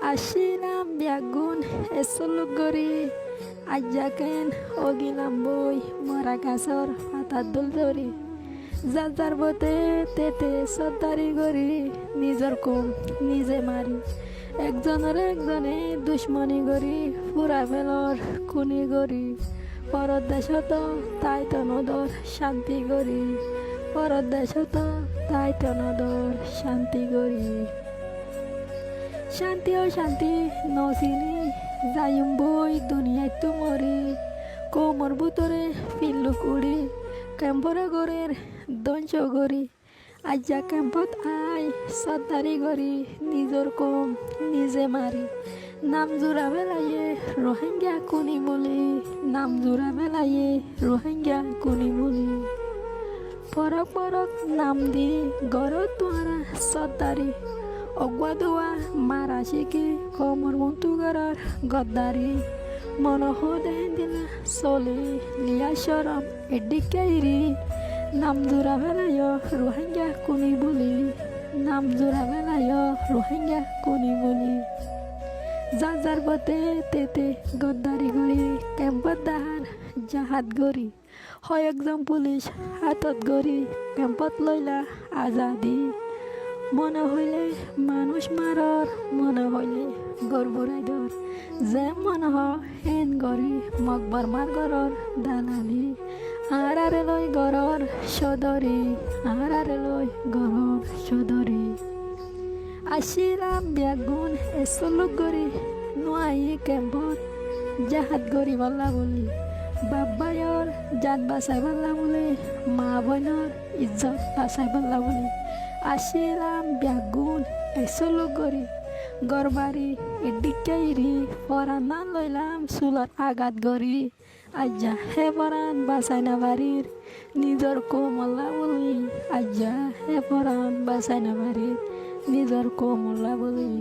Ashiram biagun esolugori ajaken ogilam boy morakasor atadul dori যার বতে তেতে সর্দারি গরি নিজর কম নিজে মারি একজনে দুশ্মনী গরি ফুরা ফেলর খুনি গরি পরত দেশত তাই তো নদর শান্তি গরি পরত দেশত তাই তো নদর শান্তি গরি শান্তি ও শান্তি নচিনি যাইম বই দুনিয়ায় তুমরি কোমর ভিতরে পিল্লু কুড়ি কেম্পরে গরের দঞ্চ গরি আজ্জা কেম্পত আই সর্দারি গরি নিজর কম নিজে মারি নাম জোড়া বেলাইয়ে রোহিঙ্গা কুনি বলি নাম জোড়া বেলাইয়ে রোহিঙ্গা কুনি বলি পরক পরক নাম দি গরত তোহারা সর্দারি অগুয়া দোয়া মারা শিখি কমর মন্তু গরার গদ্দারি মনহদে দিলা চলি লিয়া সরম এডিকাইরি নাম জোড়া বেলায় রোহিঙ্গা কুনি বলি নাম জোড়া বেলায় রোহিঙ্গা কুনি বলি যার বতে তেতে গদ্দারি গড়ি কেম্পত দাহার জাহাত গড়ি হয় একজন পুলিশ হাতত গড়ি কেম্পত লইলা আজাদি মনে হইলে মানুষ মারর মনে হইলে গড়বড়াই দর যে মনে হেন গড়ি মকবর মার গরর দালালি আরে লই গরর সদরি আরে লই গরর সদরি আসিলাম ব্যাগুন এসলুক গড়ি নোয়াই কেম্পত জাহাত গড়ি বল্লা বলি বাবায়র জাত বাসাই বল্লা বলি মা বোনের ইজ্জত বাসাই বল্লা বলি আসিলাম ব্যাগুন এসলুক গড়ি গরবারি এডিকাইরি পরান লইলাম চুলত আঘাত গড়ি আজ্জা হে পরান বাসাই না বাড়ির নিজর কোমলা বলি আজ্জা হে পরান বাসাই না বাড়ির নিজর কোমলা বলি